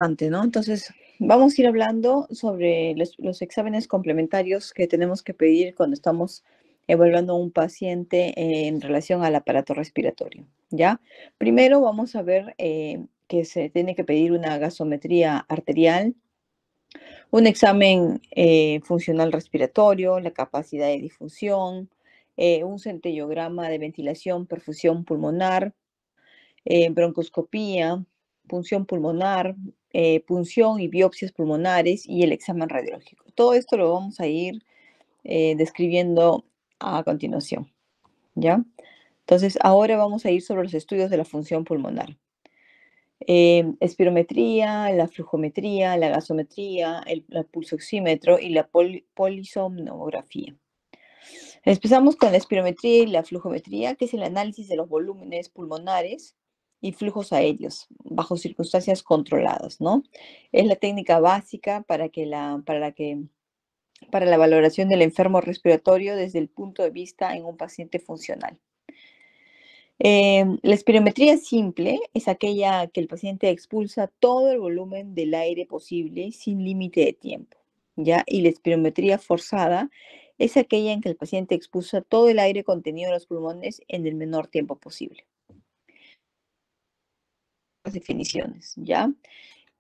Antes, ¿no? Entonces, vamos a ir hablando sobre los exámenes complementarios que tenemos que pedir cuando estamos evaluando a un paciente en relación al aparato respiratorio, ¿ya? Primero vamos a ver que se tiene que pedir una gasometría arterial, un examen funcional respiratorio, la capacidad de difusión, un centellograma de ventilación, perfusión pulmonar, broncoscopía, punción pulmonar, punción y biopsias pulmonares y el examen radiológico. Todo esto lo vamos a ir describiendo a continuación, ¿ya? Entonces, ahora vamos a ir sobre los estudios de la función pulmonar. Espirometría, la flujometría, la gasometría, el pulsoxímetro y la polisomnografía. Empezamos con la espirometría y la flujometría, que es el análisis de los volúmenes pulmonares y flujos aéreos bajo circunstancias controladas, ¿no? Es la técnica básica para la valoración del enfermo respiratorio desde el punto de vista en un paciente funcional. La espirometría simple es aquella que el paciente expulsa todo el volumen del aire posible sin límite de tiempo, ¿ya? Y la espirometría forzada es aquella en que el paciente expulsa todo el aire contenido en los pulmones en el menor tiempo posible. Las definiciones, ¿ya?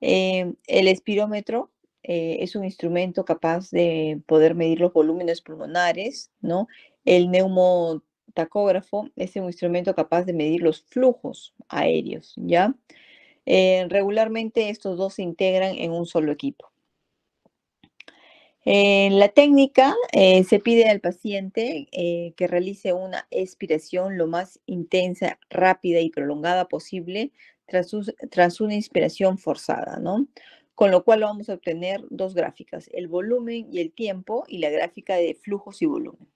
El espirómetro es un instrumento capaz de poder medir los volúmenes pulmonares, ¿no? El neumotacógrafo es un instrumento capaz de medir los flujos aéreos, ¿ya? Regularmente estos dos se integran en un solo equipo. En la técnica se pide al paciente que realice una expiración lo más intensa, rápida y prolongada posible tras una inspiración forzada, ¿no? Con lo cual vamos a obtener dos gráficas, el volumen y el tiempo y la gráfica de flujos y volumen.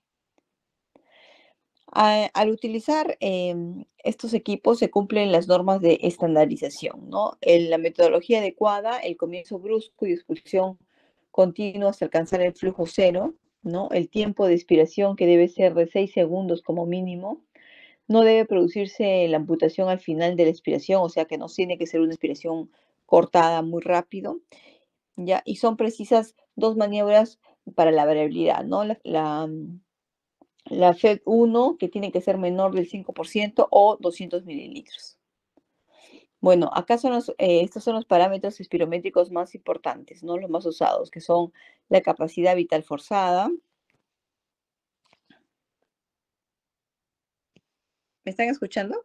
Al utilizar estos equipos se cumplen las normas de estandarización, ¿no? La metodología adecuada, el comienzo brusco y expulsión continua hasta alcanzar el flujo cero, ¿no? El tiempo de expiración que debe ser de 6 segundos como mínimo. No debe producirse la amputación al final de la expiración, o sea que no tiene que ser una expiración cortada muy rápido, ¿ya? Y son precisas dos maniobras para la variabilidad, ¿no? La FEV1, que tiene que ser menor del 5% o 200 mililitros. Bueno, acá estos son los parámetros espirométricos más importantes, ¿no? Los más usados, que son la capacidad vital forzada. ¿Me están escuchando?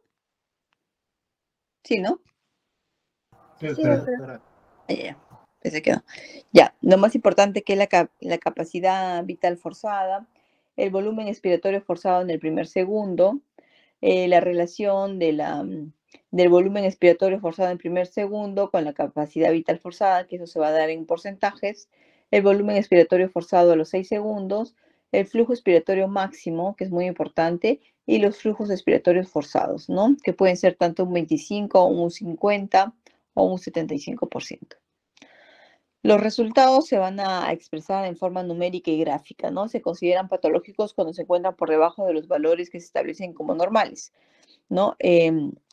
Sí, ¿no? Sí, doctora. Ya, se quedó. Ya, lo más importante que es la capacidad vital forzada, el volumen expiratorio forzado en el primer segundo, la relación del volumen expiratorio forzado en el primer segundo con la capacidad vital forzada, que eso se va a dar en porcentajes, el volumen expiratorio forzado a los 6 segundos, el flujo expiratorio máximo, que es muy importante, y los flujos expiratorios forzados, ¿no? Que pueden ser tanto un 25, un 50 o un 75%. Los resultados se van a expresar en forma numérica y gráfica, ¿no? Se consideran patológicos cuando se encuentran por debajo de los valores que se establecen como normales, ¿no?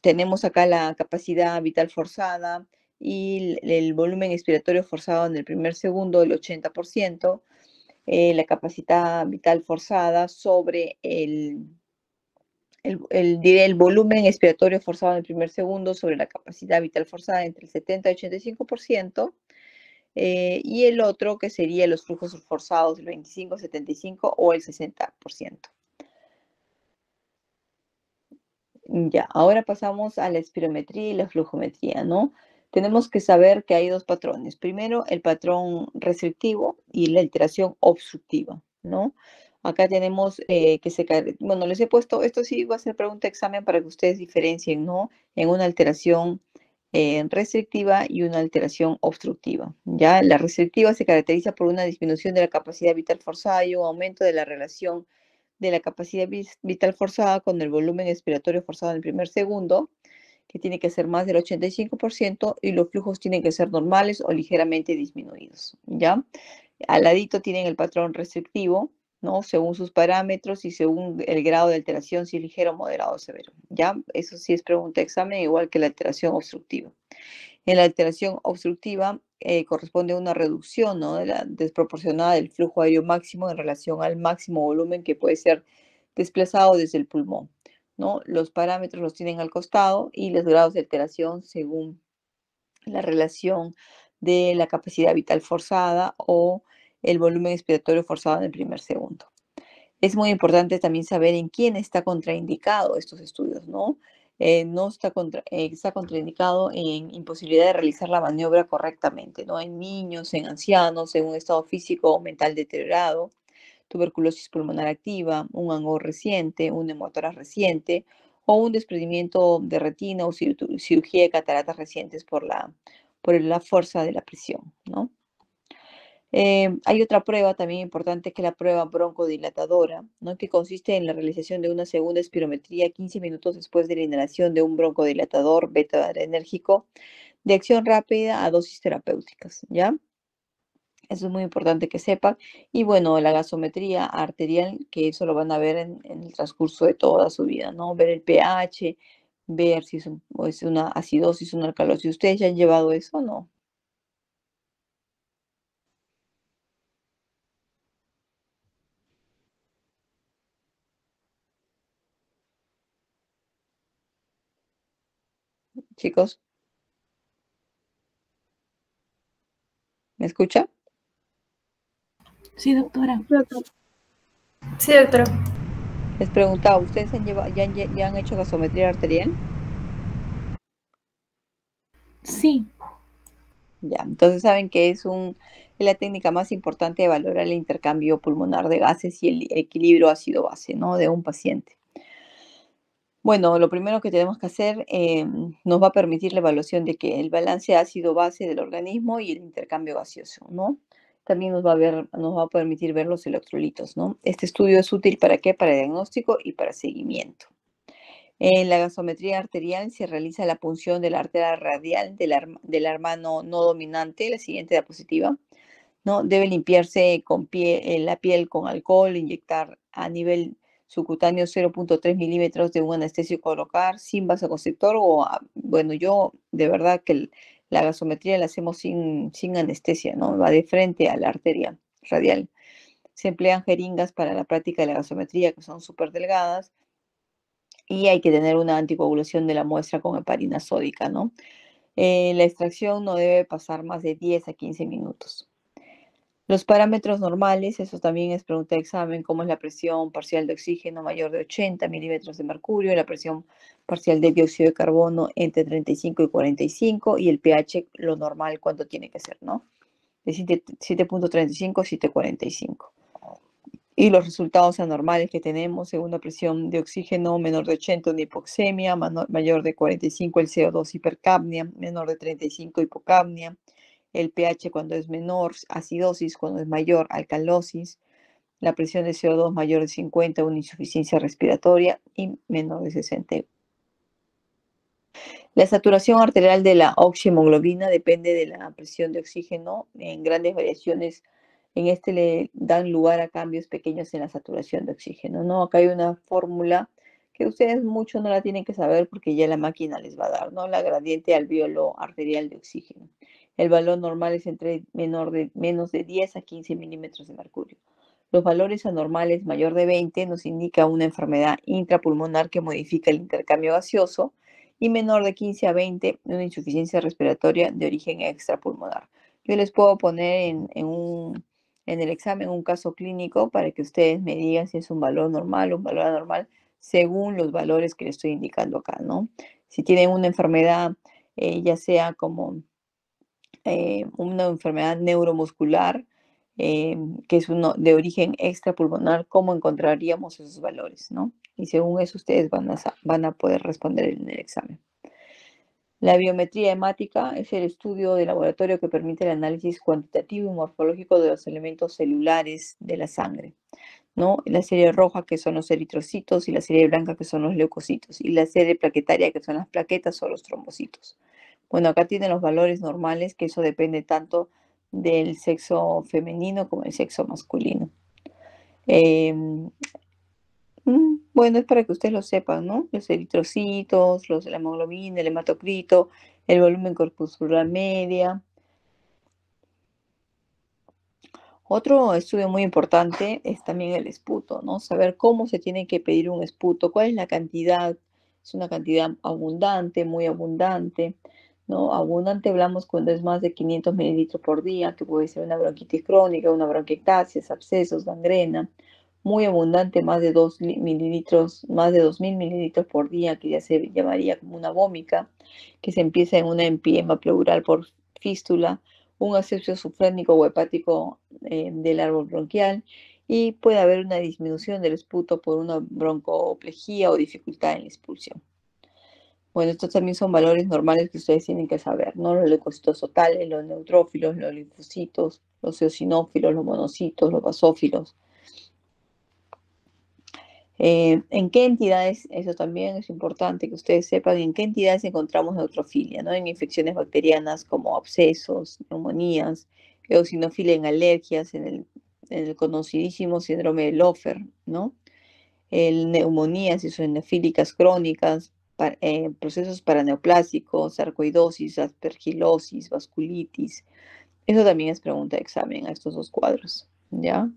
Tenemos acá la capacidad vital forzada y el volumen expiratorio forzado en el primer segundo del 80%, la capacidad vital forzada sobre el volumen expiratorio forzado en el primer segundo sobre la capacidad vital forzada entre el 70 y 85%, y el otro que sería los flujos forzados del 25, 75 o el 60%. Ya, ahora pasamos a la espirometría y la flujometría, ¿no? Tenemos que saber que hay dos patrones. Primero, el patrón restrictivo y la alteración obstructiva, ¿no? Acá tenemos bueno, les he puesto, esto sí va a ser pregunta de examen para que ustedes diferencien, ¿no? En una alteración restrictiva y una alteración obstructiva, ¿ya? La restrictiva se caracteriza por una disminución de la capacidad vital forzada y un aumento de la relación de la capacidad vital forzada con el volumen expiratorio forzado en el primer segundo, que tiene que ser más del 85%, y los flujos tienen que ser normales o ligeramente disminuidos, ¿ya? Al ladito tienen el patrón restrictivo, ¿no? Según sus parámetros y según el grado de alteración, si es ligero, moderado o severo, ¿ya? Eso sí es pregunta de examen, igual que la alteración obstructiva. En la alteración obstructiva corresponde a una reducción, ¿no?, de la desproporcionada del flujo aéreo máximo en relación al máximo volumen que puede ser desplazado desde el pulmón, ¿no? Los parámetros los tienen al costado y los grados de alteración según la relación de la capacidad vital forzada o el volumen expiratorio forzado en el primer segundo. Es muy importante también saber en quién está contraindicado estos estudios, ¿no? No está, está contraindicado en imposibilidad de realizar la maniobra correctamente, ¿no? En niños, en ancianos, en un estado físico o mental deteriorado, tuberculosis pulmonar activa, un angor reciente, una hemotórax reciente o un desprendimiento de retina o cirugía de cataratas recientes por la fuerza de la presión, ¿no? Hay otra prueba también importante que es la prueba broncodilatadora, ¿no?, que consiste en la realización de una segunda espirometría 15 minutos después de la inhalación de un broncodilatador beta-adrenérgico de acción rápida a dosis terapéuticas, ¿ya? Eso es muy importante que sepan. Y bueno, la gasometría arterial, que eso lo van a ver en el transcurso de toda su vida, ¿no? Ver el pH, ver si o es una acidosis, una alcalosis. ¿Ustedes ya han llevado eso o no, chicos? ¿Me escucha? Sí, doctora. Sí, doctora. Les preguntaba, ¿ustedes ya han hecho gasometría arterial? Sí. Ya, entonces saben que es la técnica más importante de valorar el intercambio pulmonar de gases y el equilibrio ácido-base, ¿no?, de un paciente. Bueno, lo primero que tenemos que hacer nos va a permitir la evaluación de que el balance ácido-base del organismo y el intercambio gaseoso, ¿no? También nos va a permitir ver los electrolitos, ¿no? Este estudio es útil ¿para qué? Para diagnóstico y para seguimiento. En la gasometría arterial se realiza la punción de la arteria radial del hermano no dominante, la siguiente diapositiva, ¿no? Debe limpiarse la piel con alcohol, inyectar a nivel subcutáneo 0.3 milímetros de un anestésico local sin vasoconstrictor bueno, yo de verdad que la gasometría la hacemos sin anestesia, ¿no? Va de frente a la arteria radial. Se emplean jeringas para la práctica de la gasometría que son súper delgadas y hay que tener una anticoagulación de la muestra con heparina sódica, ¿no? La extracción no debe pasar más de 10 a 15 minutos. Los parámetros normales, eso también es pregunta de examen, como es la presión parcial de oxígeno mayor de 80 milímetros de mercurio, la presión parcial de dióxido de carbono entre 35 y 45 y el pH, lo normal, cuánto tiene que ser, ¿no? De 7.35 a 7.45. Y los resultados anormales que tenemos, según la presión de oxígeno menor de 80, una hipoxemia, mayor de 45, el CO2 hipercapnia, menor de 35, hipocapnia, el pH cuando es menor, acidosis cuando es mayor, alcalosis, la presión de CO2 mayor de 50, una insuficiencia respiratoria y menor de 60. La saturación arterial de la oxihemoglobina depende de la presión de oxígeno en grandes variaciones. En este le dan lugar a cambios pequeños en la saturación de oxígeno, ¿no? Acá hay una fórmula que ustedes mucho no la tienen que saber porque ya la máquina les va a dar, ¿no? La gradiente alveolo arterial de oxígeno. El valor normal es menos de 10 a 15 milímetros de mercurio. Los valores anormales mayor de 20 nos indica una enfermedad intrapulmonar que modifica el intercambio gaseoso y menor de 15 a 20 una insuficiencia respiratoria de origen extrapulmonar. Yo les puedo poner en el examen un caso clínico para que ustedes me digan si es un valor normal o un valor anormal según los valores que les estoy indicando acá, ¿no? Si tienen una enfermedad, ya sea como una enfermedad neuromuscular, que es uno de origen extrapulmonar, ¿cómo encontraríamos esos valores, no? Y según eso ustedes van a poder responder en el examen. La biometría hemática es el estudio de laboratorio que permite el análisis cuantitativo y morfológico de los elementos celulares de la sangre, ¿no? La serie roja, que son los eritrocitos, y la serie blanca, que son los leucocitos, y la serie plaquetaria, que son las plaquetas o los trombocitos. Bueno, acá tienen los valores normales, que eso depende tanto del sexo femenino como del sexo masculino. Bueno, es para que ustedes lo sepan, ¿no? Los eritrocitos, la hemoglobina, el hematocrito, el volumen corpuscular media. Otro estudio muy importante es también el esputo, ¿no? Saber cómo se tiene que pedir un esputo, cuál es la cantidad, es una cantidad abundante, muy abundante, ¿no? Abundante hablamos cuando es más de 500 mililitros por día, que puede ser una bronquitis crónica, una bronquiectasia, abscesos, gangrena. Muy abundante, más de 2 mililitros, más de 2000 mililitros por día, que ya se llamaría como una vómica, que se empieza en una empiema pleural por fístula, un asepsia sufrénico o hepático del árbol bronquial, y puede haber una disminución del esputo por una broncoplejía o dificultad en la expulsión. Bueno, estos también son valores normales que ustedes tienen que saber, ¿no? Los leucocitos totales, los neutrófilos, los linfocitos, los eosinófilos, los monocitos, los basófilos. ¿En qué entidades, eso también es importante que ustedes sepan, en qué entidades encontramos neutrofilia, ¿no? En infecciones bacterianas como abscesos, neumonías, eosinofilia en alergias, en el conocidísimo síndrome de Lofer, ¿no? El neumonías eosinofílicas crónicas, procesos paraneoplásicos, sarcoidosis, aspergilosis, vasculitis. Eso también es pregunta de examen a estos dos cuadros, ¿ya?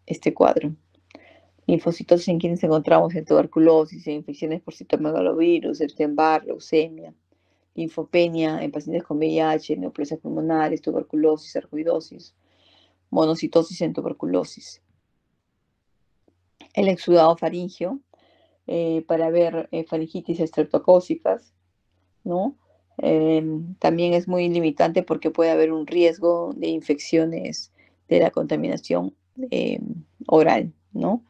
Este cuadro. Linfocitosis en quienes encontramos en tuberculosis, en infecciones por citomegalovirus, Epstein-Barr, leucemia, linfopenia en pacientes con VIH, neoplasias pulmonares, tuberculosis, sarcoidosis, monocitosis en tuberculosis. El exudado faríngeo para ver faringitis estreptocócicas, ¿no? También es muy limitante porque puede haber un riesgo de infecciones de la contaminación oral, ¿no?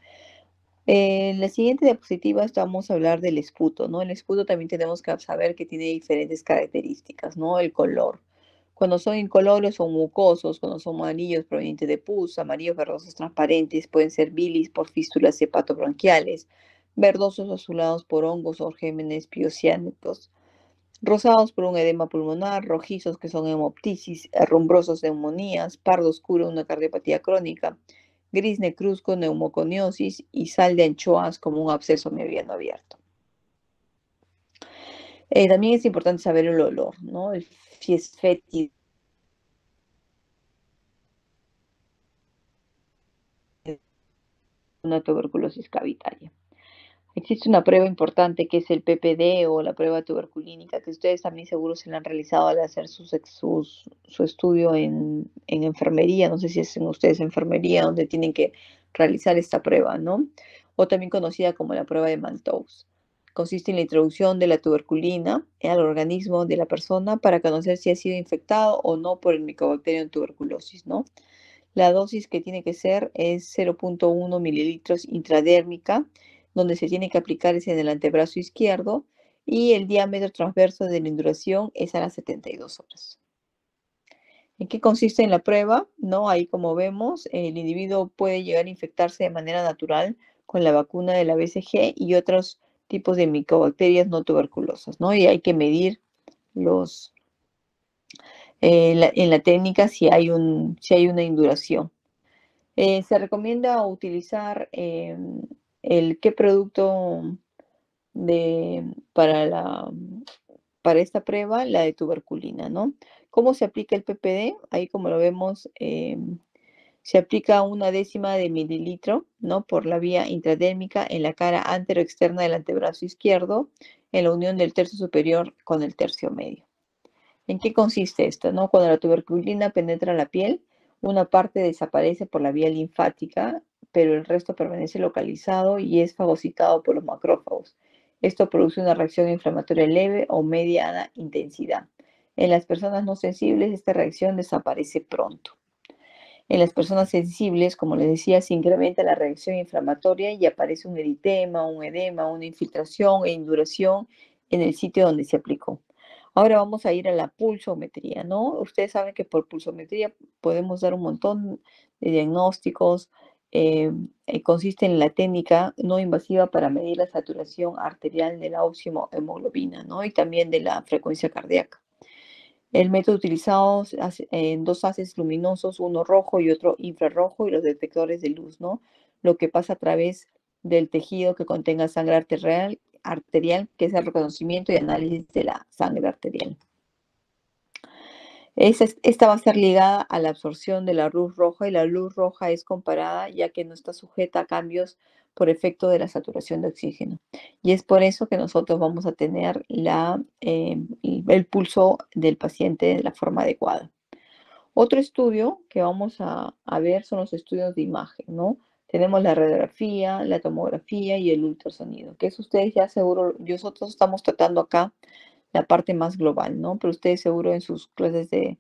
En la siguiente diapositiva vamos a hablar del esputo, ¿no? El esputo también tenemos que saber que tiene diferentes características, ¿no? El color. Cuando son incoloros o mucosos, cuando son amarillos provenientes de pus, amarillos verdosos transparentes, pueden ser bilis por fístulas hepatobronquiales, verdosos azulados por hongos o gérmenes piociánicos, rosados por un edema pulmonar, rojizos que son hemoptisis, rumbrosos neumonías, pardo oscuro una cardiopatía crónica, gris necruzco neumoconiosis y sal de anchoas como un absceso mediano abierto. También es importante saber el olor, ¿no? Si es fétido, una tuberculosis cavitaria. Existe una prueba importante que es el PPD o la prueba tuberculínica, que ustedes también seguro se la han realizado al hacer su estudio en enfermería. No sé si es en ustedes enfermería donde tienen que realizar esta prueba, ¿no? O también conocida como la prueba de Malthouse. Consiste en la introducción de la tuberculina al organismo de la persona para conocer si ha sido infectado o no por el Mycobacterium tuberculosis, ¿no? La dosis que tiene que ser es 0.1 mililitros intradérmica, donde se tiene que aplicar es en el antebrazo izquierdo y el diámetro transverso de la induración es a las 72 horas. ¿En qué consiste en la prueba? ¿No? Ahí como vemos, el individuo puede llegar a infectarse de manera natural con la vacuna de la BCG y otros tipos de micobacterias no tuberculosas, ¿no? Y hay que medir los, en la técnica si hay una induración. Se recomienda utilizar qué producto para esta prueba, la de tuberculina, ¿no? ¿Cómo se aplica el PPD? Ahí como lo vemos, se aplica 1/10 de mililitro, ¿no? Por la vía intradérmica en la cara anteroexterna del antebrazo izquierdo, en la unión del tercio superior con el tercio medio. ¿En qué consiste esto, no? Cuando la tuberculina penetra la piel, una parte desaparece por la vía linfática, pero el resto permanece localizado y es fagocitado por los macrófagos. Esto produce una reacción inflamatoria leve o mediana intensidad. En las personas no sensibles, esta reacción desaparece pronto. En las personas sensibles, como les decía, se incrementa la reacción inflamatoria y aparece un eritema, un edema, una infiltración e induración en el sitio donde se aplicó. Ahora vamos a ir a la pulsometría, ¿no? Ustedes saben que por pulsometría podemos dar un montón de diagnósticos. Consiste en la técnica no invasiva para medir la saturación arterial de la óxihemoglobina, ¿no? Y también de la frecuencia cardíaca. El método utilizado en dos haces luminosos, uno rojo y otro infrarrojo, y los detectores de luz, ¿no? Lo que pasa a través del tejido que contenga sangre arterial, que es el reconocimiento y análisis de la sangre arterial. Esta va a ser ligada a la absorción de la luz roja, y la luz roja es comparada ya que no está sujeta a cambios por efecto de la saturación de oxígeno. Y es por eso que nosotros vamos a tener el pulso del paciente de la forma adecuada. Otro estudio que vamos a ver son los estudios de imagen, ¿no? Tenemos la radiografía, la tomografía y el ultrasonido, que es ustedes ya seguro, nosotros estamos tratando acá la parte más global, ¿no? Pero ustedes seguro en sus clases de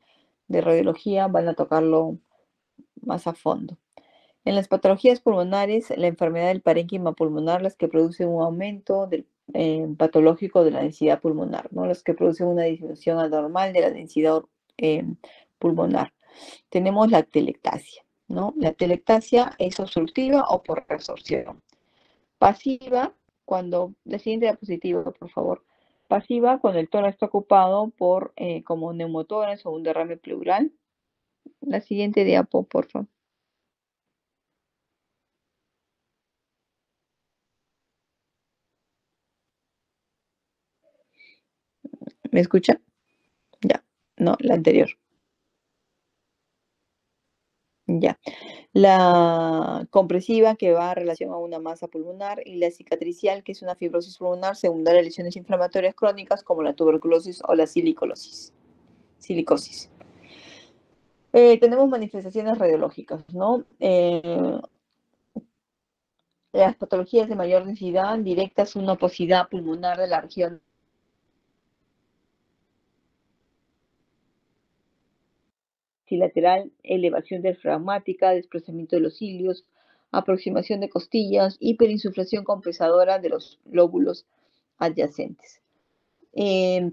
radiología van a tocarlo más a fondo. En las patologías pulmonares, la enfermedad del parénquima pulmonar, las que producen un aumento patológico de la densidad pulmonar, ¿no? Las que producen una disminución anormal de la densidad pulmonar. Tenemos la atelectasia, ¿no? La atelectasia es obstructiva o por reabsorción. Pasiva, cuando, la siguiente diapositiva, por favor. Pasiva, cuando el tórax está ocupado por como neumotórax o un derrame pleural. La siguiente diapo, por favor. ¿Me escucha? Ya. No, la anterior. Ya. La compresiva, que va en relación a una masa pulmonar, y la cicatricial, que es una fibrosis pulmonar secundaria a lesiones inflamatorias crónicas como la tuberculosis o la silicosis. Tenemos manifestaciones radiológicas, ¿no? Las patologías de mayor densidad directas, una oposidad pulmonar de la región lateral, elevación diafragmática, desplazamiento de los cilios, aproximación de costillas, hiperinsuflación compensadora de los lóbulos adyacentes.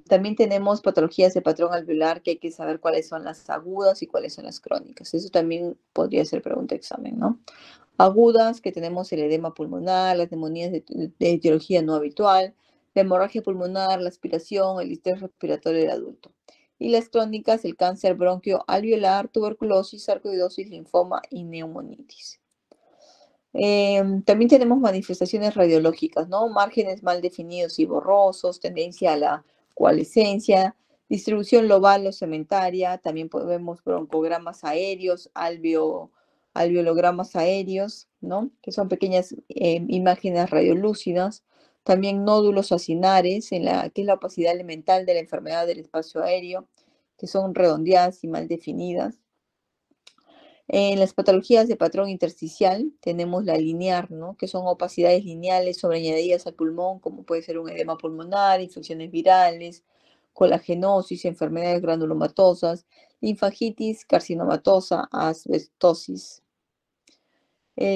También tenemos patologías de patrón alveolar, que hay que saber cuáles son las agudas y cuáles son las crónicas. Eso también podría ser pregunta de examen, ¿no? Agudas, que tenemos el edema pulmonar, las neumonías de etiología no habitual, la hemorragia pulmonar, la aspiración, el distrés respiratorio del adulto. Y las crónicas, el cáncer bronquioalveolar, tuberculosis, sarcoidosis, linfoma y neumonitis. También tenemos manifestaciones radiológicas, ¿no? Márgenes mal definidos y borrosos, tendencia a la coalescencia, distribución lobal o cementaria, también vemos broncogramas aéreos, alveologramas aéreos, ¿no? Que son pequeñas imágenes radiolúcidas. También nódulos acinares, que es la opacidad elemental de la enfermedad del espacio aéreo, que son redondeadas y mal definidas. En las patologías de patrón intersticial tenemos la linear, ¿no? Que son opacidades lineales sobreañadidas al pulmón, como puede ser un edema pulmonar, infecciones virales, colagenosis, enfermedades granulomatosas, linfagitis carcinomatosa, asbestosis.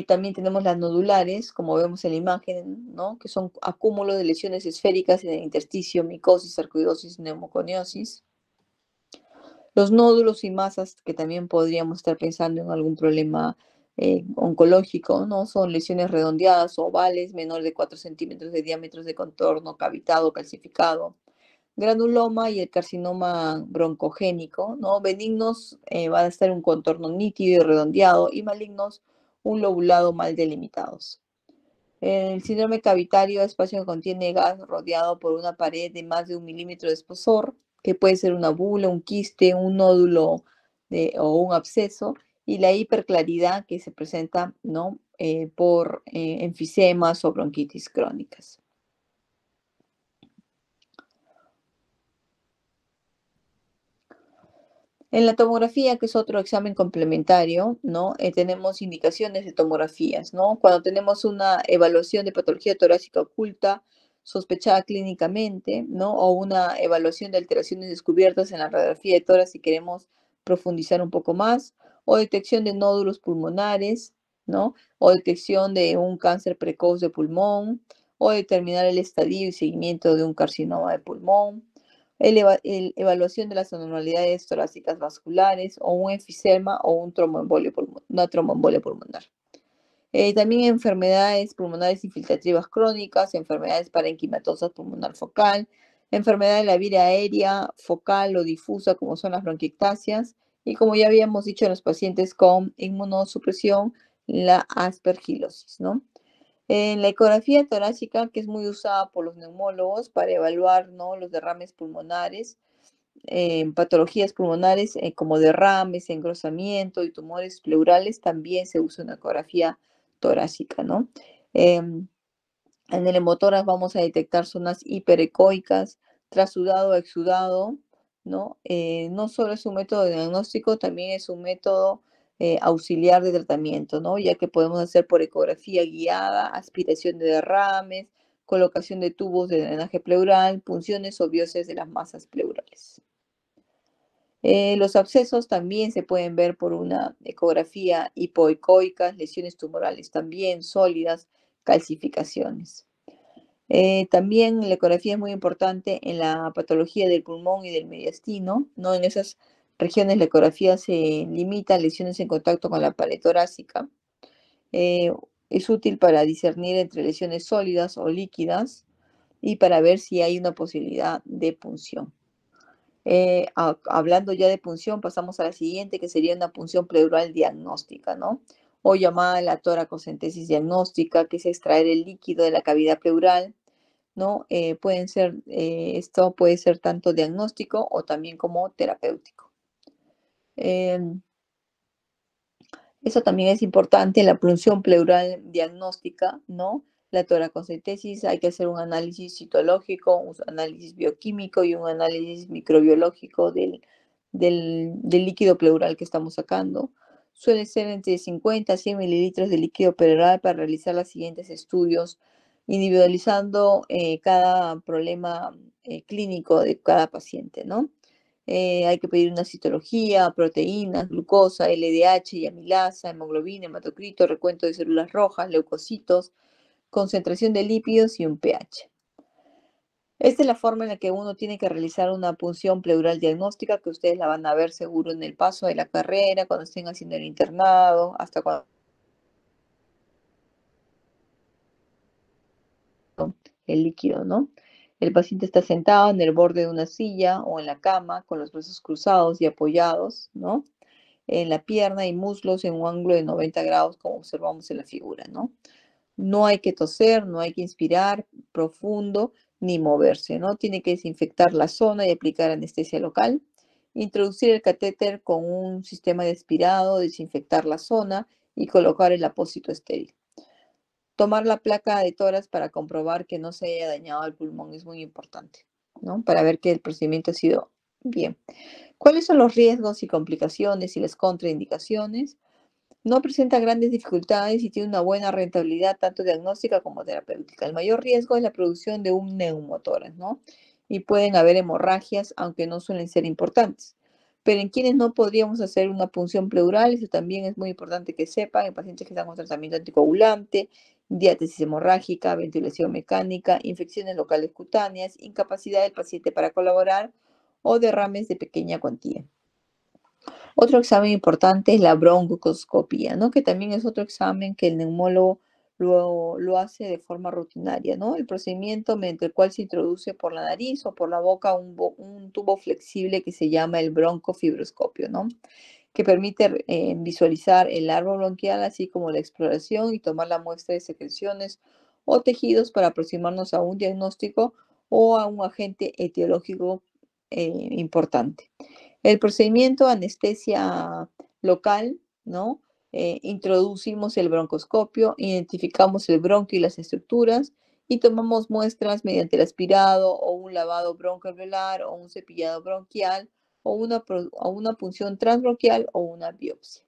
También tenemos las nodulares, como vemos en la imagen, ¿no? Que son acúmulos de lesiones esféricas en el intersticio, micosis, sarcoidosis, neumoconiosis. Los nódulos y masas, que también podríamos estar pensando en algún problema oncológico, ¿no? Son lesiones redondeadas, ovales, menor de 4 centímetros de diámetro, de contorno cavitado, calcificado. Granuloma y el carcinoma broncogénico, ¿no? Benignos van a estar un contorno nítido y redondeado, y malignos un lobulado mal delimitados. El síndrome cavitario, espacio que contiene gas rodeado por una pared de más de 1 milímetro de espesor, que puede ser una bula, un quiste, un nódulo o un absceso, y la hiperclaridad, que se presenta, ¿no? Por enfisemas o bronquitis crónicas. En la tomografía, que es otro examen complementario, ¿no? Tenemos indicaciones de tomografías, ¿no? Cuando tenemos una evaluación de patología torácica oculta sospechada clínicamente, ¿no? O una evaluación de alteraciones descubiertas en la radiografía de tórax si queremos profundizar un poco más, o detección de nódulos pulmonares, ¿no? O detección de un cáncer precoz de pulmón, o determinar el estadio y seguimiento de un carcinoma de pulmón. Evaluación de las anormalidades torácicas vasculares, o un enfisema o una tromboembolia pulmonar. También enfermedades pulmonares infiltrativas crónicas, enfermedades parenquimatosas pulmonar focal, enfermedad de la vía aérea focal o difusa, como son las bronquiectasias, y como ya habíamos dicho en los pacientes con inmunosupresión, la aspergilosis, ¿no? En la ecografía torácica, que es muy usada por los neumólogos para evaluar, ¿no?, los derrames pulmonares, patologías pulmonares como derrames, engrosamiento y tumores pleurales, también se usa una ecografía torácica, ¿no? En el hemotórax vamos a detectar zonas hiperecoicas, trasudado o exudado, ¿no? No solo es un método de diagnóstico, también es un método auxiliar de tratamiento, ¿no? Ya que podemos hacer por ecografía guiada, aspiración de derrames, colocación de tubos de drenaje pleural, punciones o biopsias de las masas pleurales. Los abscesos también se pueden ver por una ecografía hipoecoica, lesiones tumorales también sólidas, calcificaciones. También la ecografía es muy importante en la patología del pulmón y del mediastino, ¿no? En esas regiones la ecografía se limita a lesiones en contacto con la pared torácica. Es útil para discernir entre lesiones sólidas o líquidas y para ver si hay una posibilidad de punción. Hablando ya de punción, pasamos a la siguiente, que sería una punción pleural diagnóstica, ¿no? O llamada la toracocentesis diagnóstica, que es extraer el líquido de la cavidad pleural, ¿no? Esto puede ser tanto diagnóstico o también como terapéutico. Eso también es importante en la punción pleural diagnóstica, ¿no? La toracocentesis, hay que hacer un análisis citológico, un análisis bioquímico y un análisis microbiológico del líquido pleural que estamos sacando. Suele ser entre 50 a 100 mililitros de líquido pleural para realizar los siguientes estudios, individualizando cada problema clínico de cada paciente, ¿no? Hay que pedir una citología, proteínas, glucosa, LDH y amilasa, hemoglobina, hematocrito, recuento de células rojas, leucocitos, concentración de lípidos y un pH. Esta es la forma en la que uno tiene que realizar una punción pleural diagnóstica, que ustedes la van a ver seguro en el paso de la carrera, cuando estén haciendo el internado, hasta cuando el líquido, ¿no? El paciente está sentado en el borde de una silla o en la cama con los brazos cruzados y apoyados, ¿no?, en la pierna y muslos en un ángulo de 90 grados, como observamos en la figura, ¿no? No hay que toser, no hay que inspirar profundo ni moverse, ¿no? Tiene que desinfectar la zona y aplicar anestesia local. Introducir el catéter con un sistema de aspirado, desinfectar la zona y colocar el apósito estéril. Tomar la placa de tórax para comprobar que no se haya dañado el pulmón es muy importante, ¿no? Para ver que el procedimiento ha sido bien. ¿Cuáles son los riesgos y complicaciones y las contraindicaciones? No presenta grandes dificultades y tiene una buena rentabilidad tanto diagnóstica como terapéutica. El mayor riesgo es la producción de un neumotórax, ¿no? Y pueden haber hemorragias, aunque no suelen ser importantes. Pero en quienes no podríamos hacer una punción pleural, eso también es muy importante que sepan, en pacientes que están con tratamiento anticoagulante, diátesis hemorrágica, ventilación mecánica, infecciones locales cutáneas, incapacidad del paciente para colaborar o derrames de pequeña cuantía. Otro examen importante es la broncoscopía, ¿no? Que también es otro examen que el neumólogo lo hace de forma rutinaria, ¿no? El procedimiento mediante el cual se introduce por la nariz o por la boca un tubo flexible que se llama el broncofibroscopio, ¿no? Que permite visualizar el árbol bronquial, así como la exploración y tomar la muestra de secreciones o tejidos para aproximarnos a un diagnóstico o a un agente etiológico importante. El procedimiento anestesia local, ¿no? Introducimos el broncoscopio, identificamos el bronquio y las estructuras y tomamos muestras mediante el aspirado o un lavado broncoalveolar o un cepillado bronquial o una punción transbronquial o una biopsia.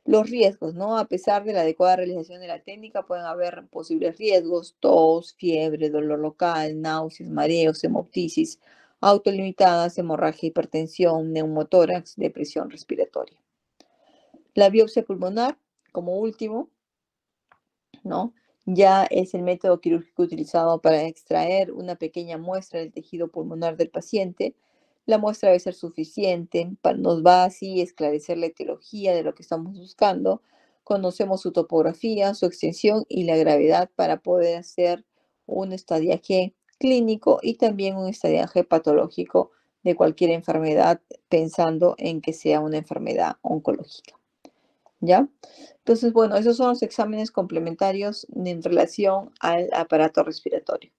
Los riesgos, ¿no? A pesar de la adecuada realización de la técnica, pueden haber posibles riesgos: tos, fiebre, dolor local, náuseas, mareos, hemoptisis autolimitadas, hemorragia, hipertensión, neumotórax, depresión respiratoria. La biopsia pulmonar, como último, ¿no? Ya es el método quirúrgico utilizado para extraer una pequeña muestra del tejido pulmonar del paciente. La muestra debe ser suficiente, nos va así a esclarecer la etiología de lo que estamos buscando. Conocemos su topografía, su extensión y la gravedad para poder hacer un estadiaje clínico y también un estadiaje patológico de cualquier enfermedad, pensando en que sea una enfermedad oncológica. ¿ya? Entonces, bueno, esos son los exámenes complementarios en relación al aparato respiratorio.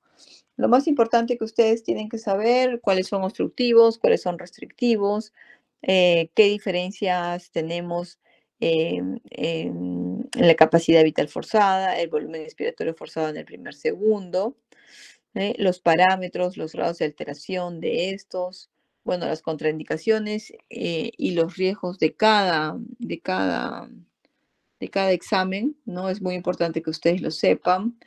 Lo más importante que ustedes tienen que saber, cuáles son obstructivos, cuáles son restrictivos, qué diferencias tenemos en la capacidad vital forzada, el volumen expiratorio forzado en el primer segundo, los parámetros, los grados de alteración de estos, bueno, las contraindicaciones y los riesgos de cada examen, ¿no? Es muy importante que ustedes lo sepan.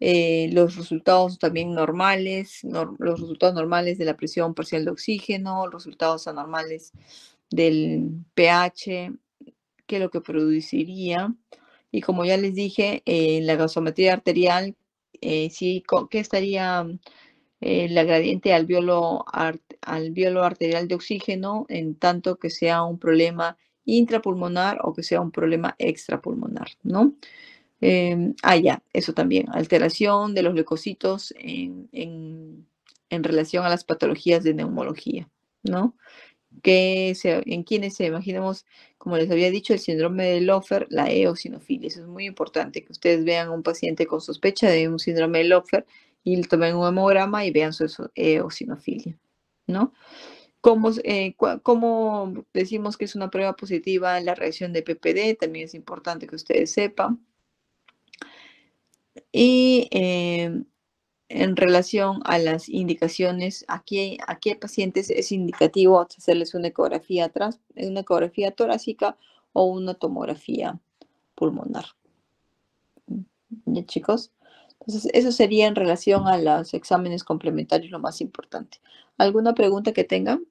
Los resultados también normales, los resultados normales de la presión parcial de oxígeno, los resultados anormales del pH, qué es lo que produciría. Y como ya les dije, la gasometría arterial, sí, ¿qué estaría la gradiente alveolo arterial de oxígeno en tanto que sea un problema intrapulmonar o que sea un problema extrapulmonar, ¿no? Ya, eso también, alteración de los leucocitos en relación a las patologías de neumología, ¿no? En quienes imaginemos, como les había dicho, el síndrome de Lofer, la eosinofilia. Eso es muy importante, que ustedes vean a un paciente con sospecha de un síndrome de Lofer y le tomen un hemograma y vean su eosinofilia, ¿no? ¿Cómo decimos que es una prueba positiva en la reacción de PPD? También es importante que ustedes sepan. Y en relación a las indicaciones, aquí hay pacientes, es indicativo hacerles una ecografía torácica o una tomografía pulmonar. ¿Ya, chicos? Entonces, eso sería en relación a los exámenes complementarios lo más importante. ¿Alguna pregunta que tengan?